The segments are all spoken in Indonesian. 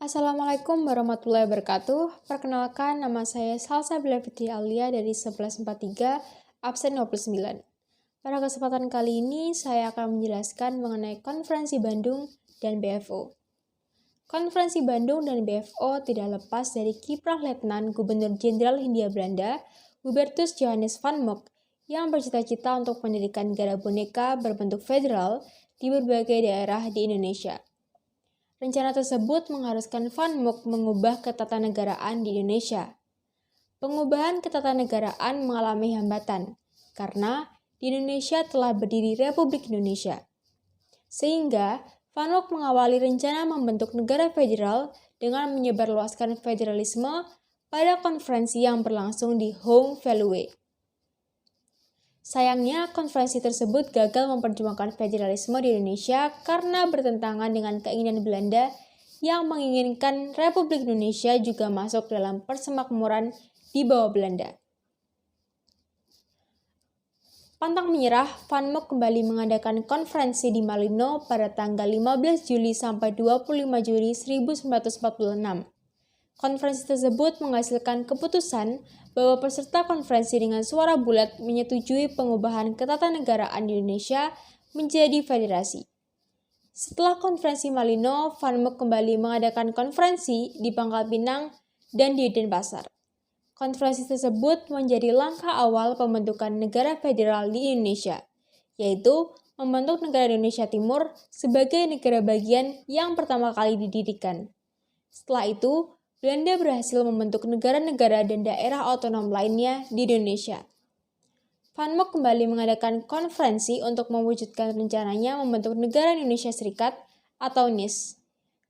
Assalamualaikum warahmatullahi wabarakatuh. Perkenalkan, nama saya Salsa Bila Fitri Alia dari 1143, absen 29. Pada kesempatan kali ini, saya akan menjelaskan mengenai Konferensi Bandung dan BFO. Konferensi Bandung dan BFO tidak lepas dari kiprah Letnan Gubernur Jenderal Hindia Belanda, Hubertus Johannes van Mock, yang bercita-cita untuk mendirikan negara boneka berbentuk federal di berbagai daerah di Indonesia. Rencana tersebut mengharuskan Van Mock mengubah ketatanegaraan di Indonesia. Pengubahan ketatanegaraan mengalami hambatan, karena di Indonesia telah berdiri Republik Indonesia. Sehingga, Van Mock mengawali rencana membentuk negara federal dengan menyebarluaskan federalisme pada konferensi yang berlangsung di Hong-Veluwe. Sayangnya, konferensi tersebut gagal memperjuangkan federalisme di Indonesia karena bertentangan dengan keinginan Belanda yang menginginkan Republik Indonesia juga masuk dalam persemakmuran di bawah Belanda. Pantang menyerah, Van Mock kembali mengadakan konferensi di Malino pada tanggal 15 Juli sampai 25 Juli 1946. Konferensi tersebut menghasilkan keputusan bahwa peserta konferensi dengan suara bulat menyetujui pengubahan ketatanegaraan di Indonesia menjadi federasi. Setelah konferensi Malino, Van Mock kembali mengadakan konferensi di Pangkal Pinang dan di Denpasar. Konferensi tersebut menjadi langkah awal pembentukan negara federal di Indonesia, yaitu membentuk negara Indonesia Timur sebagai negara bagian yang pertama kali didirikan. Setelah itu, Belanda berhasil membentuk negara-negara dan daerah otonom lainnya di Indonesia. Van Mock kembali mengadakan konferensi untuk mewujudkan rencananya membentuk negara Indonesia Serikat atau NIS.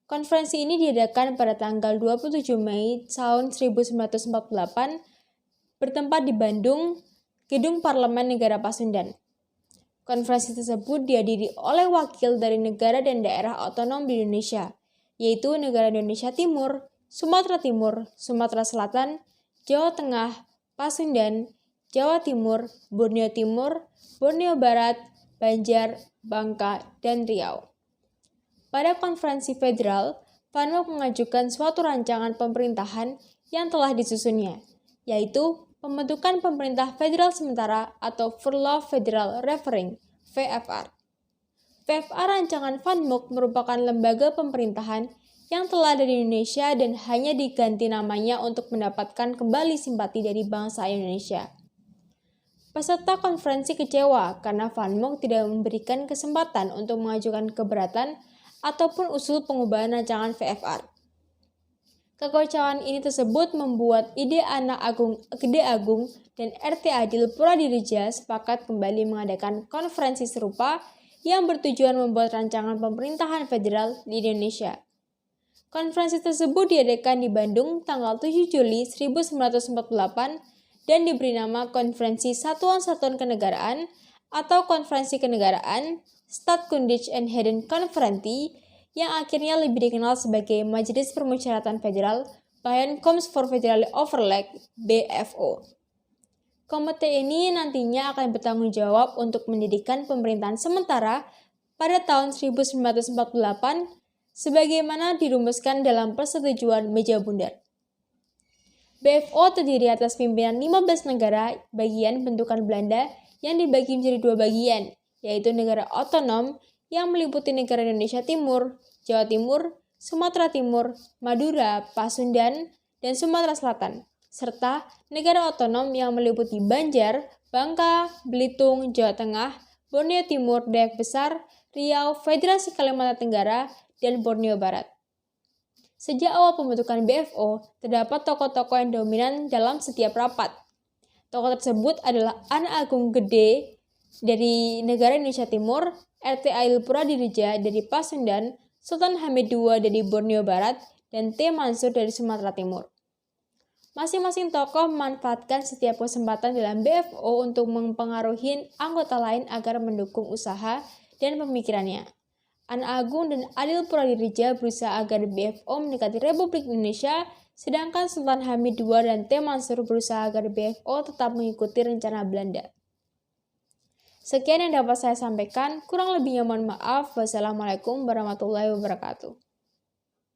Konferensi ini diadakan pada tanggal 27 Mei tahun 1948 bertempat di Bandung, Gedung Parlemen Negara Pasundan. Konferensi tersebut dihadiri oleh wakil dari negara dan daerah otonom di Indonesia, yaitu negara Indonesia Timur, Sumatera Timur, Sumatera Selatan, Jawa Tengah, Pasundan, Jawa Timur, Borneo Barat, Banjar, Bangka, dan Riau. Pada konferensi federal, Van Mock mengajukan suatu rancangan pemerintahan yang telah disusunnya, yaitu pembentukan pemerintah federal sementara atau Verlof Federal Regering, VFR. VFR rancangan Van Mock merupakan lembaga pemerintahan yang telah ada di Indonesia dan hanya diganti namanya untuk mendapatkan kembali simpati dari bangsa Indonesia. Peserta konferensi kecewa karena Van Mock tidak memberikan kesempatan untuk mengajukan keberatan ataupun usul pengubahan rancangan VFR. Kekecewaan ini tersebut membuat Gede Agung dan RT Adil Puradiredja sepakat kembali mengadakan konferensi serupa yang bertujuan membuat rancangan pemerintahan federal di Indonesia. Konferensi tersebut diadakan di Bandung tanggal 7 Juli 1948 dan diberi nama Konferensi Satuan-Satuan Kenegaraan atau Konferensi Kenegaraan Staatkundigheidsheden Conferentie yang akhirnya lebih dikenal sebagai Majelis Permusyawaratan Federal Bijeenkomst voor Federale Overleg BFO. Komite ini nantinya akan bertanggung jawab untuk mendirikan pemerintahan sementara pada tahun 1948 sebagaimana dirumuskan dalam persetujuan meja bundar. BFO terdiri atas pimpinan 15 negara bagian bentukan Belanda yang dibagi menjadi dua bagian, yaitu negara otonom yang meliputi negara Indonesia Timur, Jawa Timur, Sumatera Timur, Madura, Pasundan, dan Sumatera Selatan, serta negara otonom yang meliputi Banjar, Bangka, Belitung, Jawa Tengah, Borneo Timur, Dayak Besar, Riau, Federasi Kalimantan Tenggara, dan Borneo Barat. Sejak awal pembentukan BFO, terdapat tokoh-tokoh yang dominan dalam setiap rapat. Tokoh tersebut adalah Anak Agung Gede dari negara Indonesia Timur, RT Adil Puradiredja dari Pasundan, Sultan Hamid II dari Borneo Barat, dan T. Mansur dari Sumatera Timur. Masing-masing tokoh memanfaatkan setiap kesempatan dalam BFO untuk mempengaruhi anggota lain agar mendukung usaha dan pemikirannya. Anak Agung dan Adil Puradiredja berusaha agar BFO mendekati Republik Indonesia, sedangkan Sultan Hamid II dan T. Mansur berusaha agar BFO tetap mengikuti rencana Belanda. Sekian yang dapat saya sampaikan, kurang lebihnya mohon maaf. Wassalamualaikum warahmatullahi wabarakatuh.